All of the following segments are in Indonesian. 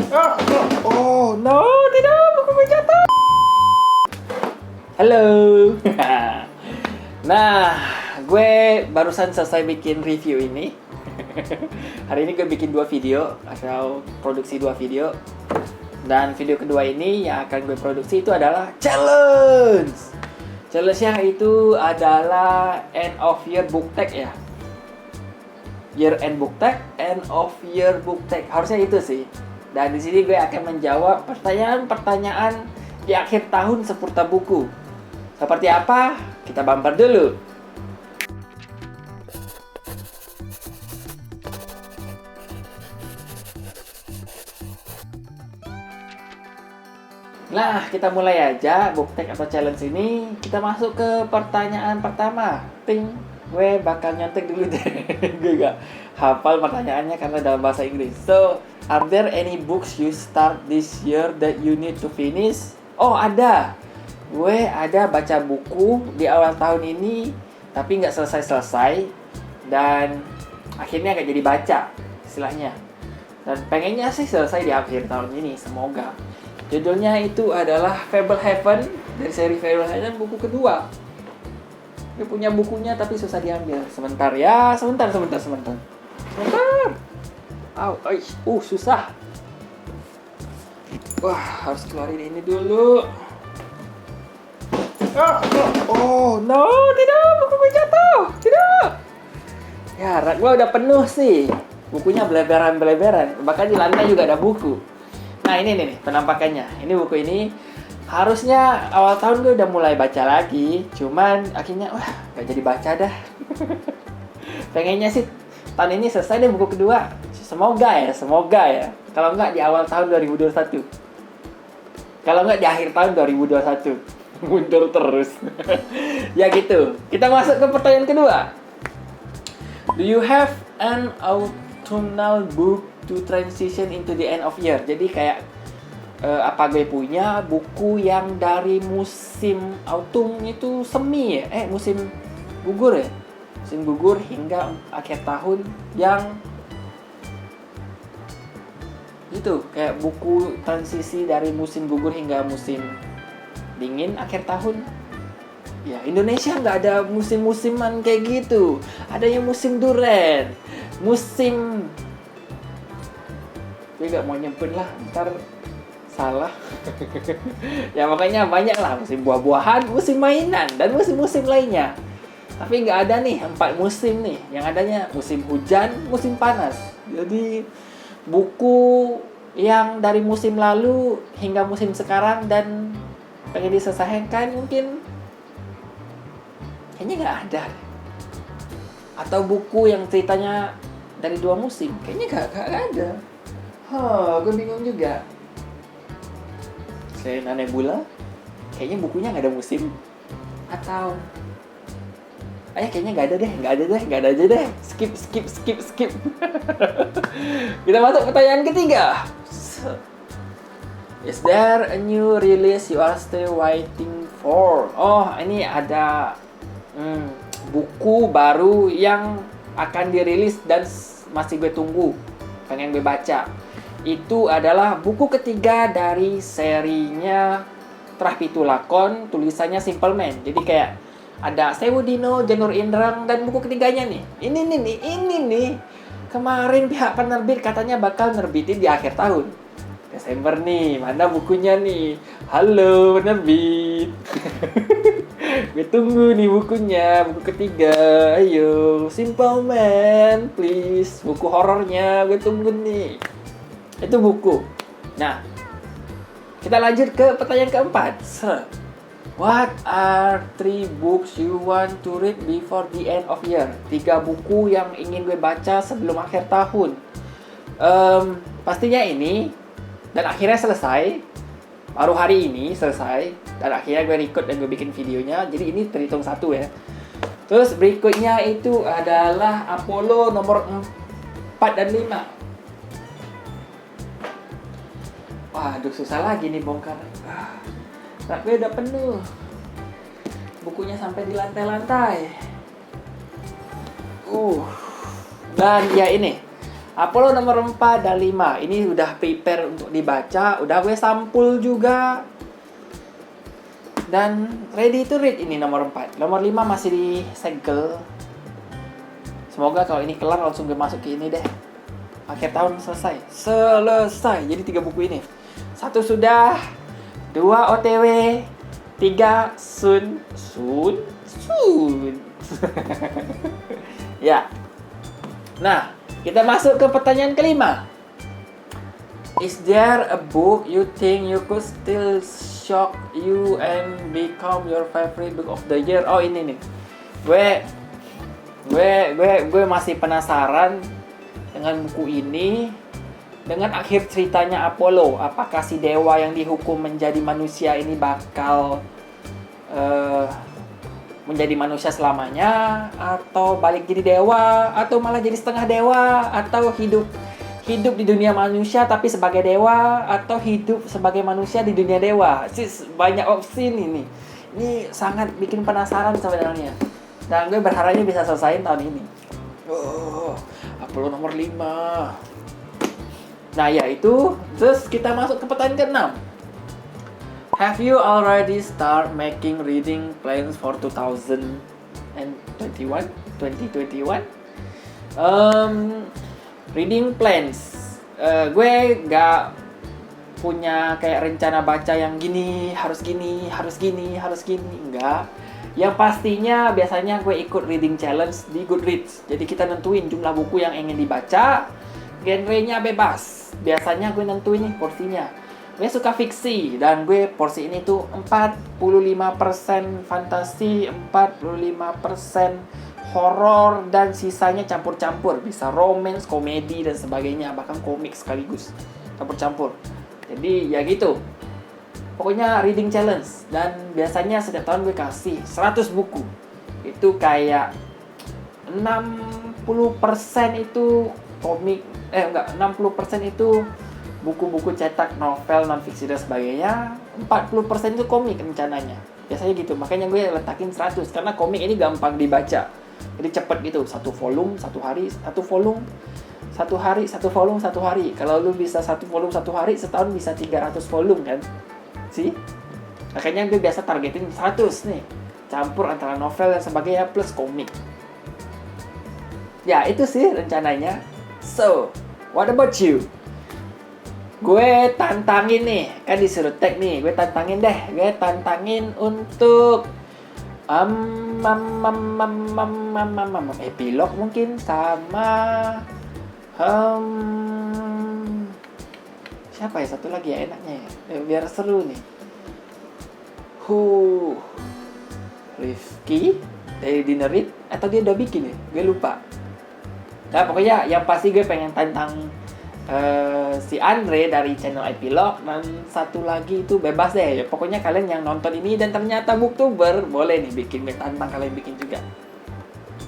Oh no, tidak, buku jatuh. Halo. Nah, gue barusan selesai bikin review ini. Hari ini gue bikin 2 video atau produksi 2 video. Dan video kedua ini yang akan gue produksi itu adalah challenge. Challenge-nya itu adalah end of year book tag ya. Year end book tag, end of year book tag. Harusnya itu sih. Dan di sini gue akan menjawab pertanyaan-pertanyaan di akhir tahun seputar buku. Seperti apa? Kita bumper dulu. Nah, kita mulai aja book tag atau challenge ini. Kita masuk ke pertanyaan pertama. Ting, gue bakal nyontek dulu deh. Gue gak hafal pertanyaannya karena dalam bahasa Inggris. So, are there any books you start this year that you need to finish? Oh, ada. Gue ada baca buku di awal tahun ini, tapi nggak selesai-selesai. Dan akhirnya nggak jadi baca, istilahnya. Dan pengennya sih selesai di akhir tahun ini, semoga. Judulnya itu adalah Fablehaven, dari seri Fablehaven buku kedua. Gue punya bukunya tapi susah diambil. Sebentar ya, sebentar. Susah. Wah, harus keluarin ini dulu. Oh no, tidak, buku gue jatuh. Tidak. Ya, rak gue udah penuh sih. Bukunya beleberan. Bahkan di lantai juga ada buku. Nah, ini nih penampakannya. Ini buku ini harusnya awal tahun gue udah mulai baca lagi. Cuman akhirnya, gak jadi baca dah. Pengennya sih tahun ini selesai deh buku kedua. Semoga ya. Kalau nggak di awal tahun 2021. Kalau nggak di akhir tahun 2021. Mundur terus. Ya gitu. Kita masuk ke pertanyaan kedua. Do you have an autumnal book to transition into the end of year? Jadi kayak apa gue punya buku yang dari musim autumn itu semi ya? Musim gugur ya? Musim gugur hingga akhir tahun yang gitu, kayak buku transisi dari musim gugur hingga musim dingin akhir tahun. Ya, Indonesia nggak ada musim-musiman kayak gitu. Adanya musim duren, musim... Gue gak mau nyebut lah, ntar salah. Ya makanya banyak lah, musim buah-buahan, musim mainan, dan musim-musim lainnya. Tapi nggak ada nih 4 musim nih. Yang adanya musim hujan, musim panas. Jadi buku yang dari musim lalu hingga musim sekarang dan pengen diselesaikan mungkin kayaknya nggak ada. Atau buku yang ceritanya dari 2 musim, kayaknya nggak ada. Gue bingung juga. Selain Nebula, kayaknya bukunya nggak ada musim. Atau kayaknya nggak ada aja deh. Skip. Kita masuk pertanyaan ketiga. Is there a new release you are still waiting for? Oh, ini ada buku baru yang akan dirilis dan masih gue tunggu, pengen gue baca. Itu adalah buku ketiga dari serinya Trah Pitu Lakon, tulisannya Simple Man. Jadi kayak ada Sewu Dino, Janur Indrang, dan buku ketiganya nih. Ini nih. Kemarin pihak penerbit katanya bakal nerbitin di akhir tahun. Desember nih, mana bukunya nih? Halo penerbit. Gue tunggu nih bukunya, buku ketiga. Ayo, Simple Man, please. Buku horornya, gue tunggu nih. Itu buku. Nah, kita lanjut ke pertanyaan keempat. What are 3 books you want to read before the end of year? 3 buku yang ingin gue baca sebelum akhir tahun. Pastinya ini. Dan akhirnya selesai. Baru hari ini selesai. Dan akhirnya gue record dan gue bikin videonya. Jadi ini terhitung 1 ya. Terus berikutnya itu adalah Apollo nomor 4 dan 5. Waduh, susah lagi nih bongkar. Tapi udah penuh. Bukunya sampai di lantai-lantai. Dan ya ini Apollo nomor 4 dan 5. Ini udah prepare untuk dibaca, udah gue sampul juga. Dan ready to read ini nomor 4. Nomor 5 masih disegel. Semoga kalau ini kelar langsung gue masuk ke ini deh. Akhir tahun selesai. Jadi 3 buku ini. 1 sudah, 2 OTW, 3 soon. Ya. Nah, kita masuk ke pertanyaan kelima. Is there a book you think you could still shock you and become your favorite book of the year? Oh, ini nih. Gue masih penasaran dengan buku ini, dengan akhir ceritanya Apollo. Apakah si dewa yang dihukum menjadi manusia ini bakal menjadi manusia selamanya, atau balik jadi dewa, atau malah jadi setengah dewa, atau hidup di dunia manusia tapi sebagai dewa, atau hidup sebagai manusia di dunia dewa. Banyak opsi ini. Ini sangat bikin penasaran sebenarnya. Dan gue berharapnya bisa selesai tahun ini. Apollo nomor 5. Nah, ya itu. Terus kita masuk ke pertanyaan ke-6. Have you already start making reading plans for 2021? Reading plans. Gue gak punya kayak rencana baca yang harus gini. Enggak. Yang pastinya biasanya gue ikut reading challenge di Goodreads. Jadi kita nentuin jumlah buku yang ingin dibaca. Genrenya bebas. Biasanya gue nentuin nih porsinya. Gue suka fiksi, dan gue porsi ini tuh 45% fantasi, 45% horor, dan sisanya campur-campur. Bisa romance, komedi, dan sebagainya. Bahkan komik sekaligus. Campur-campur. Jadi ya gitu. Pokoknya reading challenge. Dan biasanya setiap tahun gue kasih 100 buku. Itu kayak 60% itu komik. 60% itu buku-buku cetak, novel, non-fiksi dan sebagainya. 40% itu komik rencananya. Biasanya gitu. Makanya gue letakin 100. Karena komik ini gampang dibaca. Jadi cepet gitu. 1 volume, 1 hari, 1 volume. 1 hari, 1 volume, 1 hari. Kalau lu bisa 1 volume 1 hari, setahun bisa 300 volume kan. Sih? Makanya gue biasa targetin 100 nih. Campur antara novel dan sebagainya plus komik. Ya, itu sih rencananya. So, what about you? Gue tantangin nih, kan disuruh tag nih, gue tantangin untuk epilog mungkin sama siapa ya satu lagi ya enaknya ya, biar seru nih. Rifki dari Dinner It, atau dia udah bikin ya, gue lupa. Nah pokoknya yang pasti gue pengen tantang si Andre dari channel Epilog, dan satu lagi itu bebas deh. Pokoknya kalian yang nonton ini dan ternyata booktuber, boleh nih bikin tantang kalian bikin juga.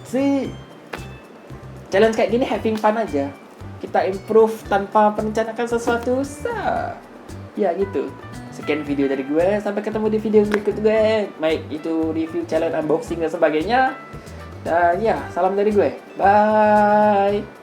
Si challenge kayak gini having fun aja. Kita improve tanpa merencanakan sesuatu. Ya gitu. Sekian video dari gue, sampai ketemu di video berikut gue. Baik itu review, challenge, unboxing dan sebagainya. Dan ya, salam dari gue. Bye.